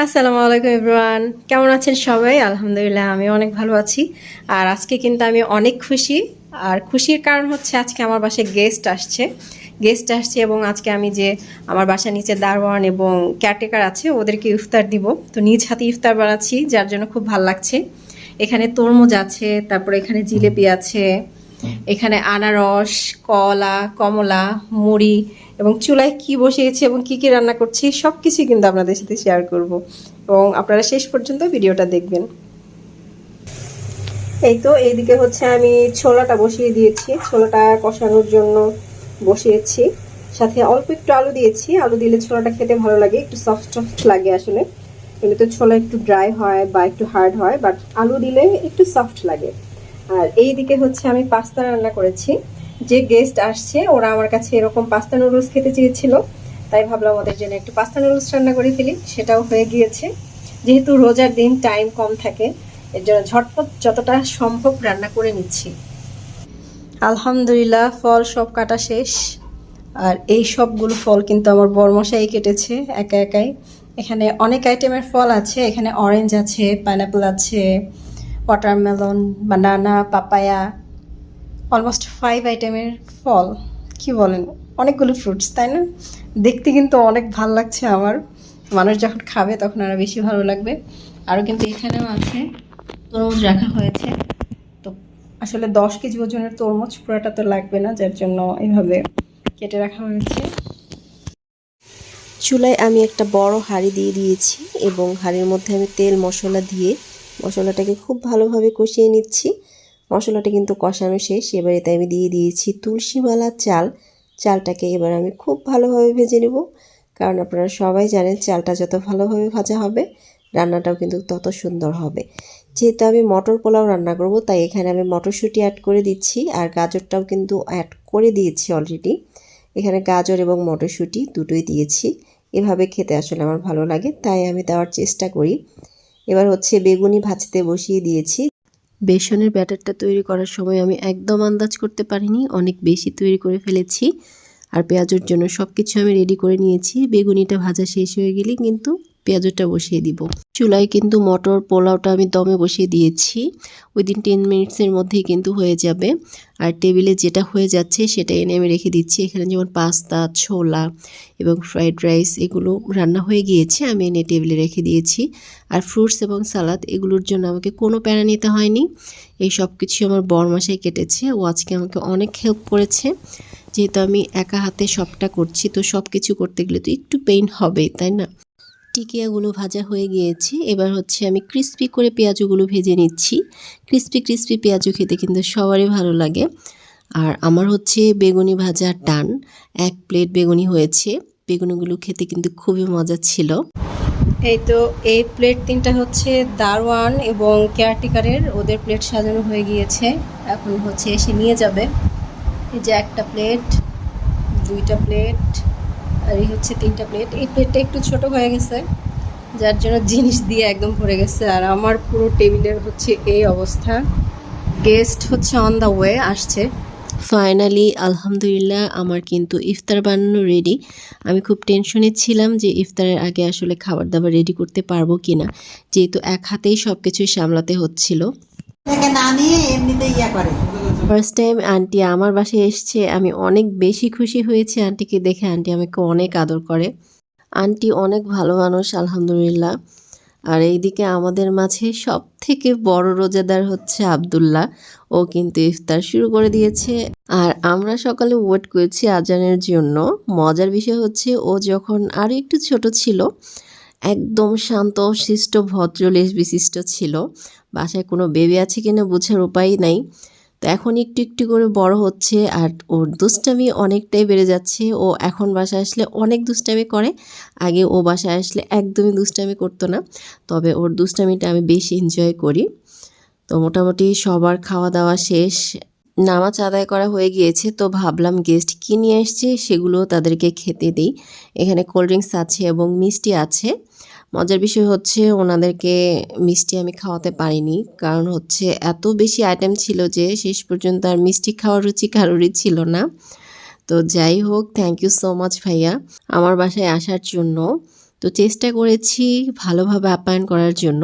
আসসালামু আলাইকুম এভরিওয়ান, কেমন আছেন সবাই? আলহামদুলিল্লাহ আমি অনেক ভালো আছি। আর আজকে কিন্তু আমি অনেক খুশি। আর খুশির কারণ হচ্ছে আজকে আমার বাসায় গেস্ট আসছে এবং আজকে আমি যে আমার বাসার নিচে দারোয়ান এবং কেয়ারটেকার আছে ওদেরকে ইফতার দিব। তো নিজ হাতে ইফতার বানাচ্ছি, যার জন্য খুব ভালো লাগছে। এখানে তরমুজ আছে, তারপরে এখানে জিলেপি আছে, এখানে আনারস, কলা, কমলা, মুড়ি এবং চুলায় কি বসিয়েছি এবং কি কি রান্না করছি সব কিছুই কিন্তু আপনাদের সাথে শেয়ার করব এবং আপনারা শেষ পর্যন্ত ভিডিওটা দেখবেন। এই তো এইদিকে হচ্ছে আমি ছোলাটা বসিয়ে দিয়েছি, ছোলাটা কষানোর জন্য বসিয়েছি। সাথে অল্প একটু আলু দিয়েছি, আলু দিলে ছোলাটা খেতে ভালো লাগে, একটু সফট সফট লাগে। আসলে এমনিতে ছোলা একটু ড্রাই হয় বা একটু হার্ড হয়, বাট আলু দিলে একটু সফট লাগে। আর এইদিকে হচ্ছে আমি পাস্তা রান্না করেছি। যে গেস্ট আসছে ওরা আমার কাছে এরকম পাস্তা নুডলস খেতে চেয়েছিল, তাই ভাবলাম ওদের জন্য একটু পাস্তা নুডলস রান্না করে ফেলি। সেটাও হয়ে গিয়েছে। যেহেতু রোজার দিন টাইম কম থাকে, এর জন্য ঝটপট যতটা সম্ভব রান্না করে নিচ্ছি। আলহামদুলিল্লাহ ফল সব কাটা শেষ। আর এই সবগুলো ফল কিন্তু আমার বড়মশাই কেটেছে একা একাই। এখানে অনেক আইটেমের ফল আছে, এখানে অরেঞ্জ আছে, পাইনাপেল আছে, ওয়াটারমেলন, বানানা, পাপায়া, অলমোস্ট 5 আইটেমের ফল। কি বলেন, অনেকগুলো ফ্রুটস, তাই না? দেখতে কিন্তু অনেক ভাল লাগছে আমার। মানুষ যখন খাবে তখন আরও বেশি ভালো লাগবে। আরও কিন্তু এখানেও আছে, তরমুজ রাখা হয়েছে। তো আসলে 10 কেজি ওজনের তরমুজ পুরোটা তো লাগবে না, যার জন্য এভাবে কেটে রাখা হয়েছে। চুলায় আমি একটা বড় হাঁড়ি দিয়ে দিয়েছি এবং হাঁড়ির মধ্যে আমি তেল মশলা দিয়ে মশলাটাকে খুব ভালোভাবে কষিয়ে নিচ্ছি। মশলাটা কিন্তু কষানো শেষ। এবার এতে আমি দিয়ে দিয়েছি তুলসীমালা চাল। চালটাকে এবার আমি খুব ভালোভাবে ভেজে নেব, কারণ আপনারা সবাই জানেন চালটা যত ভালোভাবে ভাজা হবে রান্নাটাও কিন্তু তত সুন্দর হবে। যেহেতু আমি মটর পোলাও রান্না করব, তাই এখানে আমি মটরশুঁটি অ্যাড করে দিচ্ছি, আর গাজরটাও কিন্তু অ্যাড করে দিয়েছি অলরেডি। এখানে গাজর এবং মটরশুঁটি দুটোই দিয়েছি। এভাবে খেতে আসলে আমার ভালো লাগে, তাই আমি দেওয়ার চেষ্টা করি। এবার হচ্ছে বেগুনি ভাজতে বসিয়ে দিয়েছি। বেসনের ব্যাটারটা তৈরি করার সময় আমি একদম আন্দাজ করতে পারিনি, অনেক বেশি তৈরি করে ফেলেছি। আর পেঁয়াজের জন্য সব কিছু আমি রেডি করে নিয়েছি। বেগুনিটা ভাজা শেষ হয়ে গেলেই কিন্তু পেঁয়াজটা বসিয়ে দিব। চুলায় কিন্তু মটর পোলাওটা আমি দমে বসিয়ে দিয়েছি, উইদিন 10 মিনিটসের মধ্যেই কিন্তু হয়ে যাবে। আর টেবিলে যেটা হয়ে যাচ্ছে সেটা এনে আমি রেখে দিচ্ছি। এখানে যেমন পাস্তা, ছোলা এবং ফ্রাইড রাইস এগুলো রান্না হয়ে গিয়েছে, আমি এনে টেবিলে রেখে দিয়েছি। আর ফ্রুটস এবং সালাদ এগুলোর জন্য আমাকে কোনো প্যারা নিতে হয়নি। এই সব কিছু আমার বরমশাই কেটেছে, ও আজকে আমাকে অনেক হেল্প করেছে। যেহেতু আমি একা হাতে সবটা করছি, তো সব কিছু করতে গেলে তো একটু পেইন হবেই, তাই না? টিকিয়াগুলো ভাজা হয়ে গিয়েছে। এবার হচ্ছে আমি ক্রিস্পি করে পেঁয়াজগুলো ভেজে নিচ্ছি। ক্রিস্পি ক্রিস্পি পেঁয়াজু খেতে কিন্তু সবারই ভালো লাগে। আর আমার হচ্ছে বেগুনি ভাজা ডান। 1 প্লেট বেগুনি হয়েছে। বেগুনিগুলো খেতে কিন্তু খুবই মজা ছিল। এই তো এই প্লেট 3টা হচ্ছে দারওয়ান এবং কেয়ারটেকারের, ওদের প্লেট সাজানো হয়ে গিয়েছে। এখন হচ্ছে এসে নিয়ে যাবে। এই যে একটা প্লেট, 2টা প্লেট, আর এই হচ্ছে 3টা প্লেট। এই প্লেটটা একটু ছোট হয়ে গেছে, যার জন্য জিনিস দিয়ে একদম ভরে গেছে। আর আমার পুরো টেবিলের হচ্ছে এই অবস্থা। গেস্ট হচ্ছে অন দ্য ওয়ে, আসছে। ফাইনালি আলহামদুলিল্লাহ আমার কিন্তু ইফতার বানানো রেডি। আমি খুব টেনশনে ছিলাম যে ইফতারের আগে আসলে খাবার দাবার রেডি করতে পারবো কিনা, যেহেতু এক হাতেই সব কিছুই সামলাতে হচ্ছিল। ফার্স্ট টাইম আন্টি আমার বাসায় এসছে, আমি অনেক বেশি খুশি হয়েছি আন্টিকে দেখে। আন্টি আমাকে অনেক আদর করে। আন্টি অনেক ভালো মানুষ আলহামদুলিল্লাহ। আর এইদিকে আমাদের মাঝে সব থেকে বড় রোজাদার হচ্ছে আব্দুল্লাহ, ও কিন্তু ইফতার শুরু করে দিয়েছে। আর আমরা সকালে ওয়েট করেছি আজানের জন্য। মজার বিষয় হচ্ছে ও যখন আরও একটু ছোট ছিল একদম শান্ত শিষ্ট ভদ্র বিশিষ্ট ছিল। বাসায় কোনো বেবি আছে কিনা বোঝার উপায় নাই। তো এখন একটু একটু করে বড় হচ্ছে আর ওর দুষ্টামি অনেকটাই বেড়ে যাচ্ছে। ও এখন বাসায় আসলে অনেক দুষ্টামি করে। আগে ও বাসায় আসলে একদমই দুষ্টামি করতো না, তবে ওর দুষ্টামিটা আমি বেশি এনজয় করি। তো মোটামুটি সবার খাওয়া দাওয়া শেষ, নামাজ আদায় করা হয়ে গিয়েছে। তো ভাবলাম গেস্ট কী নিয়ে এসছে সেগুলো তাদেরকে খেতে দিই। এখানে কোল্ড ড্রিঙ্কস আছে এবং মিষ্টি আছে। মজার বিষয় হচ্ছে ওনাদেরকে মিষ্টি আমি খাওয়াতে পারিনি, কারণ হচ্ছে এত বেশি আইটেম ছিল যে শেষ পর্যন্ত আর মিষ্টি খাওয়ার রুচি কারোরই ছিল না। তো যাই হোক, থ্যাংক ইউ সো মাচ ভাইয়া আমার বাসায় আসার জন্য। তো চেষ্টা করেছি ভালোভাবে আপ্যায়ন করার জন্য।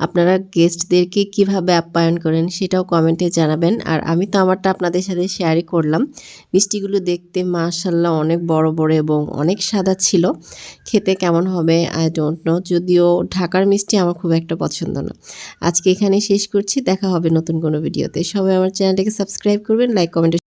আপনারা গেস্টদেরকে কিভাবে আপ্যায়ন করেন সেটাও কমেন্টে জানাবেন। আর আমি তো আমারটা আপনাদের সাথে শেয়ারই করলাম। মিষ্টিগুলো দেখতে মাশাআল্লাহ অনেক বড় বড় এবং অনেক সাদা ছিল। খেতে কেমন হবে আই ডোন্ট নো, যদিও ঢাকার মিষ্টি আমার খুব একটা পছন্দ না। আজকে এখানে শেষ করছি, দেখা হবে নতুন কোনো ভিডিওতে। সবাই আমার চ্যানেলটাকে সাবস্ক্রাইব করবেন, লাইক কমেন্ট